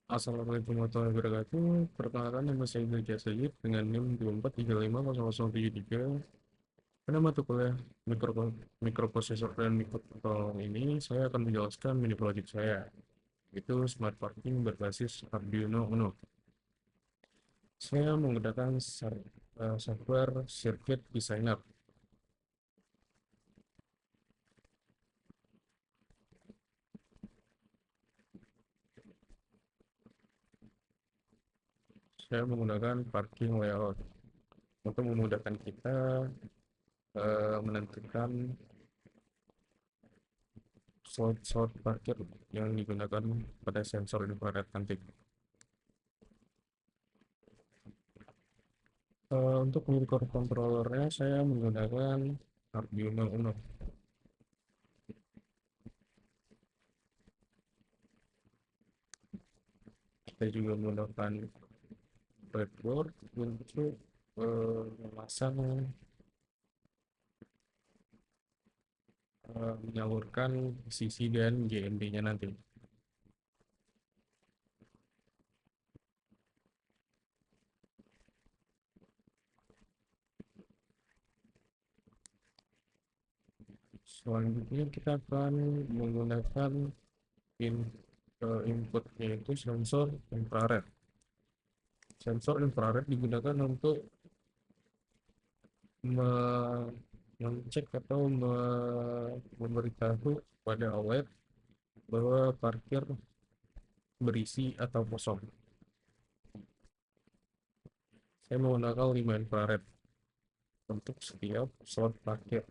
Assalamualaikum warahmatullahi wabarakatuh. Perkenalkan, nama saya Ilja Sayyid dengan NIM 24350013 pada mata kuliah mikroprosesor dan mikrokontroller ini. Saya akan menjelaskan mini project saya, yaitu smart parking berbasis Arduino Uno. Saya menggunakan software Circuit Designer. Saya menggunakan parking layout untuk memudahkan kita menentukan slot parkir yang digunakan pada sensor infrared nanti. Untuk microcontrollernya saya menggunakan Arduino Uno. Kita juga menggunakan breadboard untuk memasang, menyalurkan CC dan GND-nya nanti. Selanjutnya kita akan menggunakan in, input yaitu sensor infrared. Sensor infrared digunakan untuk mengecek atau memberitahu pada OLED bahwa parkir berisi atau kosong. Saya menggunakan 5 infrared untuk setiap slot parkir.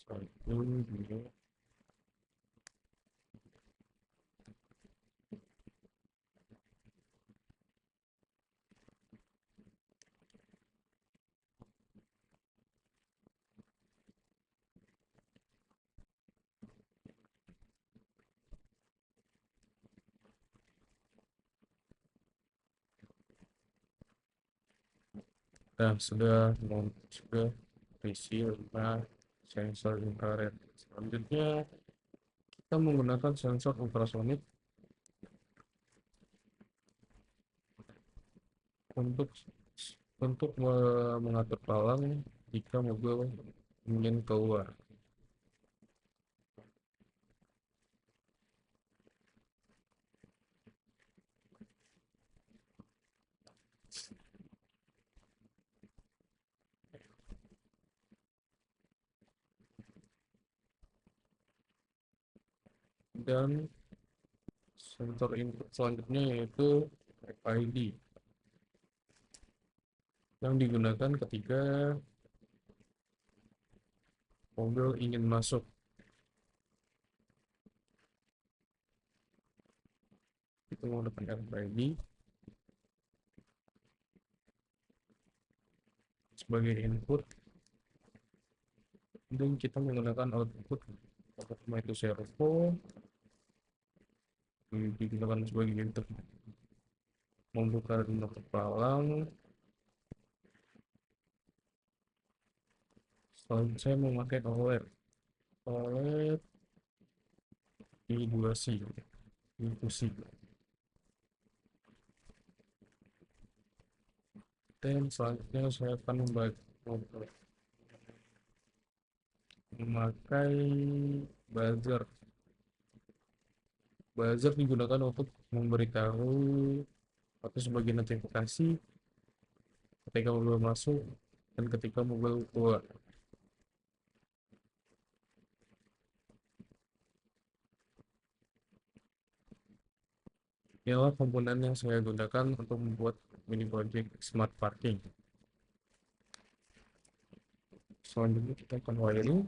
Satu, dua, dan sudah terisi 5 sensor infrared. Selanjutnya kita menggunakan sensor ultrasonik untuk mengatur palang jika mobil ingin keluar. Dan sensor input selanjutnya yaitu RFID yang digunakan ketika mobil ingin masuk. Kita menggunakan RFID sebagai input, dan kita menggunakan output apakah itu servo digunakan sebagai untuk membuka dan menutup palang. Selanjutnya saya memakai OLED I2C, I2C. Dan selanjutnya saya akan memakai buzzer. Buzzer digunakan untuk memberitahu atau sebagai notifikasi ketika mobil masuk dan ketika mobil keluar. Inilah komponen yang saya gunakan untuk membuat mini project smart parking. Selanjutnya kita akan wiring.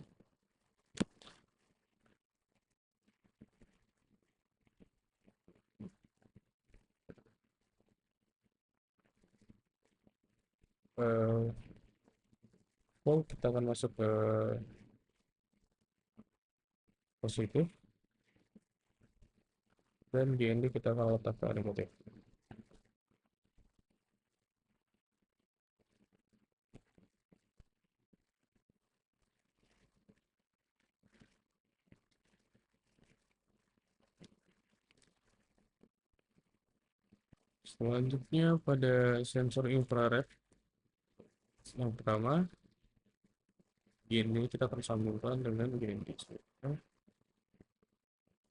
Kita akan masuk ke positif, dan GND kita akan letakkan negatif. Selanjutnya pada sensor infrared yang pertama, GND kita akan sambungkan dengan GND.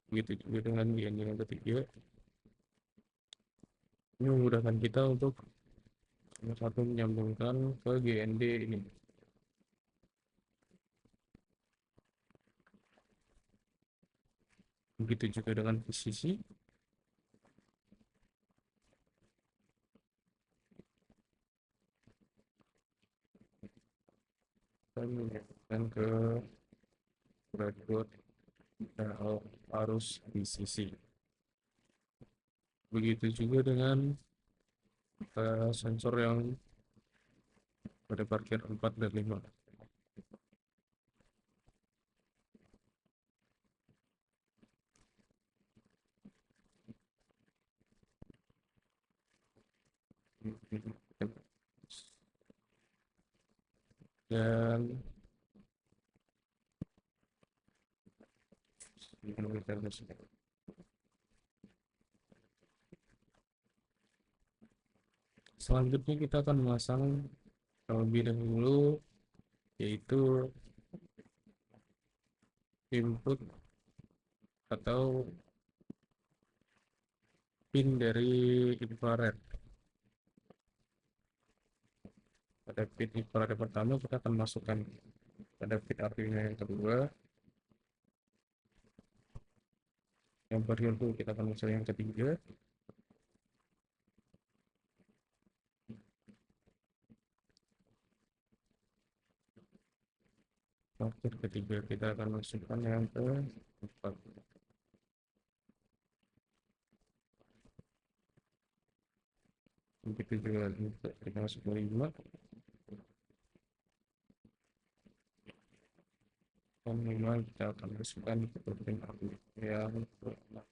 Begitu juga dengan GND yang ketiga. Ini memudahkan kita untuk satu menyambungkan ke GND ini. Begitu juga dengan posisi. Dan menyambungkan ke breadboard arus di sisi. Begitu juga dengan sensor yang pada parkir 4 dan 5. Dan selanjutnya kita akan memasang terlebih dahulu, yaitu input atau pin dari infrared. Pada pin infrared pertama kita akan masukkan pada pin Arduino yang kedua. Yang berikutnya kita akan masuk yang ketiga. Parkir ketiga kita akan masukkan yang keempat. Begitu juga kita masuk ke 5. Dan 5 kita akan masukkan ke pin Arduino yang ke-6.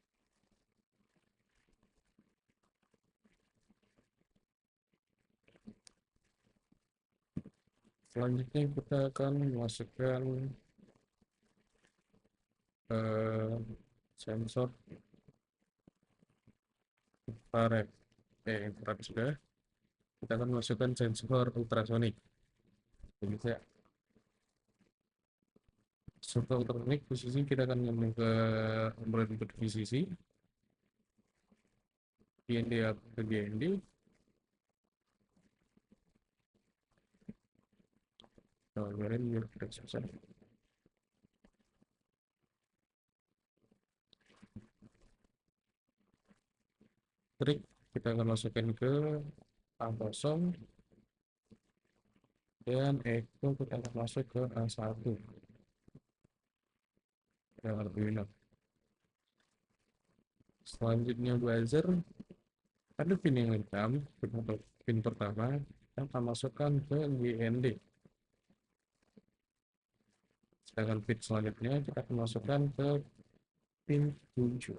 Selanjutnya kita akan memasukkan sensor infrared. Infrared sudah. Kita akan masukkan sensor ultrasonik. Jadi saya sensor ultrasonik posisi kita akan nyambung ke breadboard VCC. GND ke GND. Nah, biar kita susah. Trik kita akan masukkan ke A0 dan Echo kita akan masuk ke A1 yang Arduino. Selanjutnya buzzer, ada pin yang hitam, pin pertama kita akan masukkan ke GND. Sedangkan pin selanjutnya kita akan masukkan ke pin 7.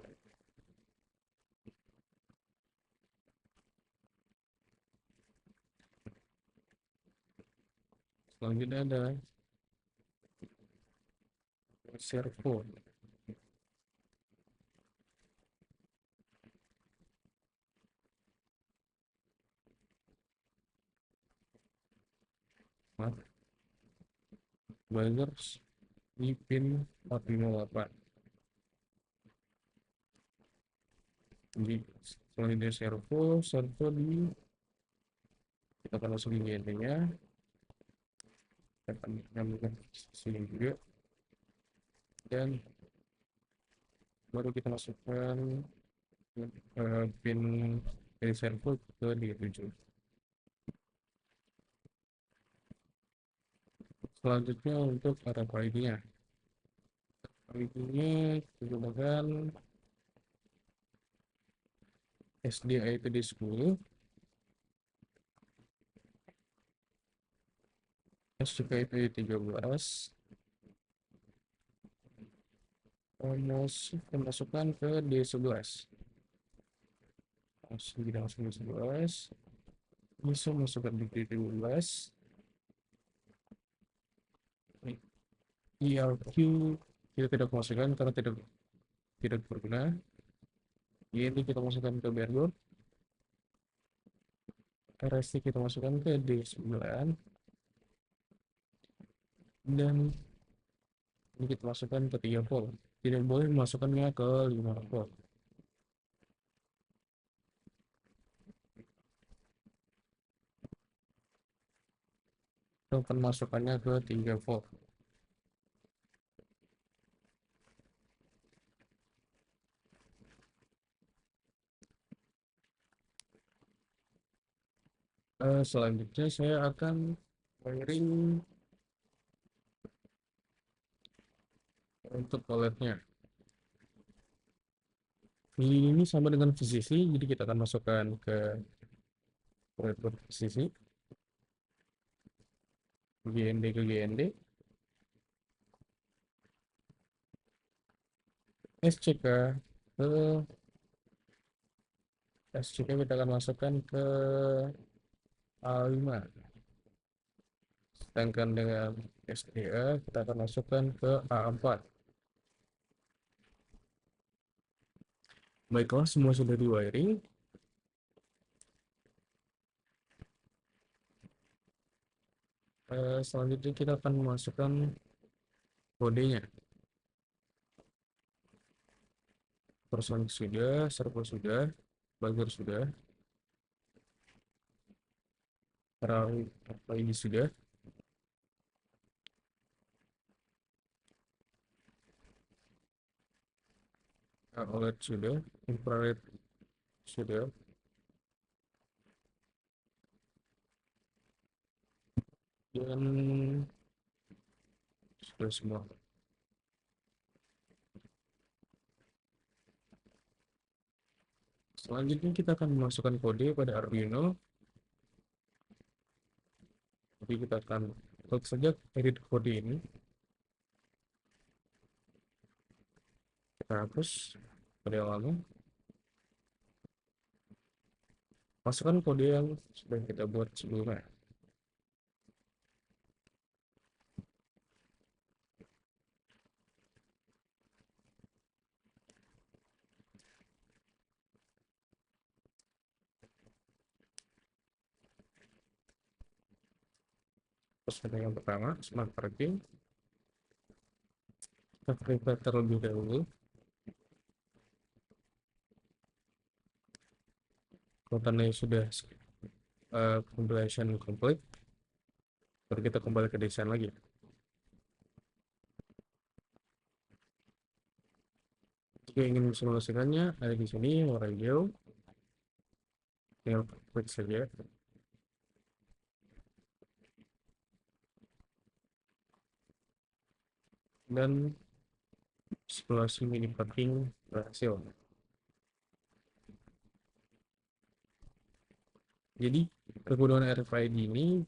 Selanjutnya ada servo. Buzzer di pin 458. Jadi selanjutnya servo di kita akan masukin GND-nya, kita akan nyambungkan sini juga, dan baru kita masukkan pin dari servo ke D7. Selanjutnya untuk RFID-nya, RFID-nya menggunakan SDI to D10, SDI to D13, Kita masukkan ke D11. Langsung kita masuk D11. Bisa masukkan di D12. ERQ kita tidak masukkan karena tidak berguna. Ini kita masukkan ke bareboard. RST kita masukkan ke D9. Dan ini kita masukkan ke 3 volt. Tidak boleh memasukkannya ke 5 volt. Kita masukkannya ke 3 volt. Selanjutnya saya akan wiring untuk OLED-nya. Ini sama dengan VCC, jadi kita akan masukkan ke breadboard VCC, GND ke GND, SCK ke SCK kita akan masukkan ke A5. Sedangkan dengan SDA kita akan masukkan ke A4. Baiklah, semua sudah di wiring. Selanjutnya kita akan memasukkan kodenya. Personik sudah, servo sudah, buzzer sudah, RFID sudah, OLED sudah, infrared sudah, dan sudah semua. Selanjutnya kita akan memasukkan kode pada Arduino. Jadi kita akan klik saja edit kode ini. Kita hapus kode yang lama. Masukkan kode yang sudah kita buat sebelumnya. Terus ada yang pertama, smart parking. Kita prepare terlebih dahulu. Kalau tandanya sudah compilation complete, baru kita kembali ke desain lagi. Jika ingin mensimulasikannya, ada di sini warna hijau. Tinggal klik saja. Dan simulasi mini parking berhasil. Jadi kegunaan RFID ini,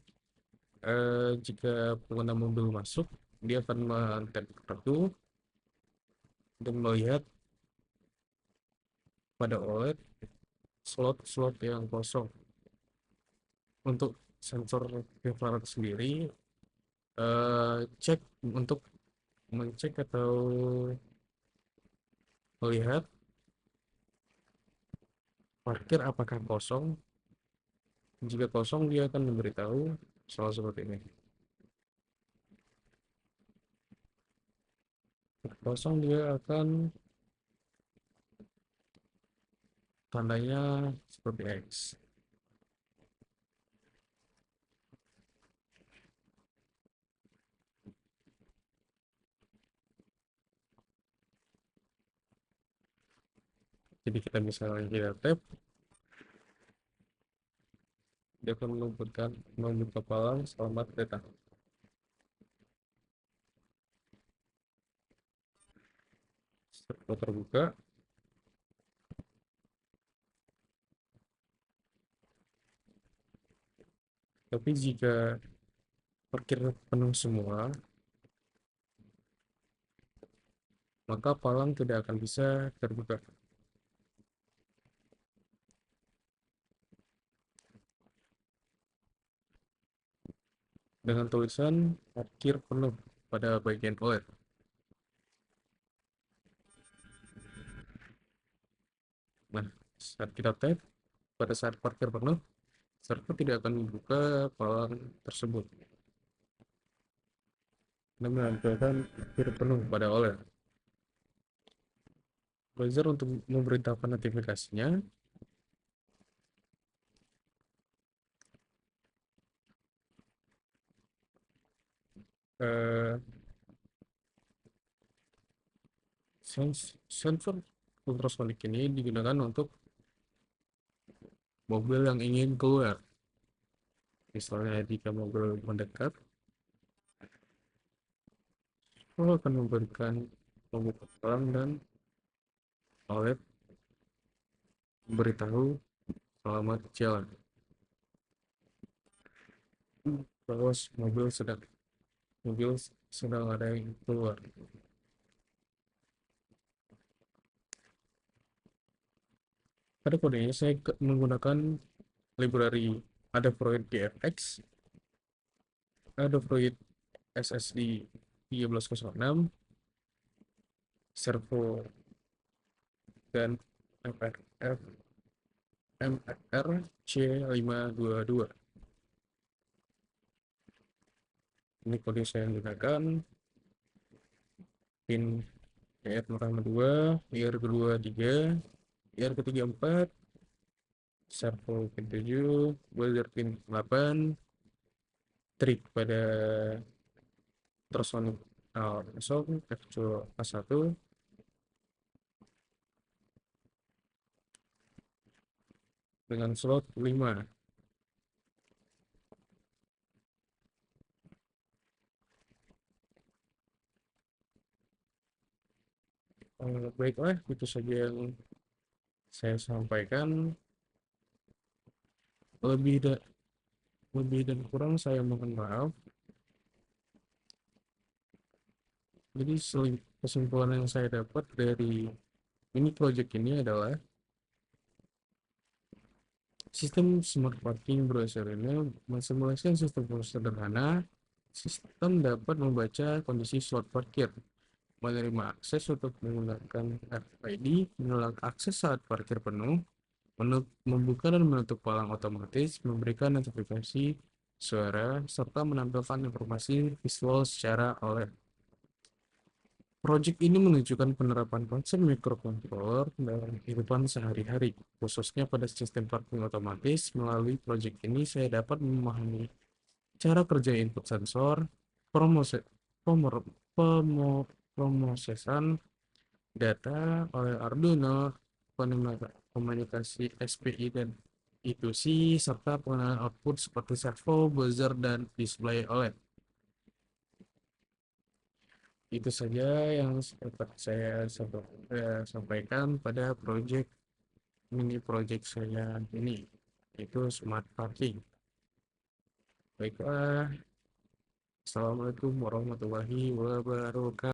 jika pengguna mobil masuk, dia akan men-tap kartu dan melihat pada OLED slot-slot yang kosong. Untuk sensor infrared sendiri, cek untuk mengecek atau melihat parkir apakah kosong. Jika kosong, dia akan memberitahu soal seperti ini. Jika kosong, dia akan tandanya seperti X. Jadi kita bisa tap, dia akan membuka palang selamat datang. Setelah terbuka, tapi jika parkir penuh semua, maka palang tidak akan bisa terbuka. Dengan tulisan parkir penuh pada bagian OLED. Nah, saat kita tap, pada saat parkir penuh, server tidak akan membuka palang tersebut. Ini menampilkan parkir penuh pada OLED. Browser untuk memberitahukan notifikasinya, eh, sensor ultrasonic ini digunakan untuk mobil yang ingin keluar. Misalnya jika mobil mendekat, lo akan memberikan membuka palang dan OLED memberitahu selamat jalan bahwa mobil sedang ada yang keluar. Pada kodenya saya menggunakan library Adafruit GFX, Adafruit SSD 1306, servo dan MFR C522. Ini kode saya gunakan pin IR pertama 2, IR kedua 3, IR ketiga 4, servo pin 7, buzzer pin 8, trik pada ultrasonic F2 A1 dengan slot 5. Baiklah, itu saja yang saya sampaikan. Lebih, lebih dan kurang saya mohon maaf. Jadi kesimpulan yang saya dapat dari ini project ini adalah sistem smart parking browser ini mensimulasikan sistem sederhana. Sistem dapat membaca kondisi slot parkir, menerima akses untuk menggunakan RFID, menolak akses saat parkir penuh, membuka dan menutup palang otomatis, memberikan notifikasi suara, serta menampilkan informasi visual secara OLED. Proyek ini menunjukkan penerapan konsep microcontroller dalam kehidupan sehari-hari, khususnya pada sistem parking otomatis. Melalui proyek ini, saya dapat memahami cara kerja input sensor, promose- pemosesan data oleh Arduino, komunikasi SPI dan I2C, serta pengenalan output seperti servo, buzzer, dan display OLED. Itu saja yang dapat saya sampaikan pada mini project saya ini, itu smart parking. Baiklah, assalamualaikum warahmatullahi wabarakatuh.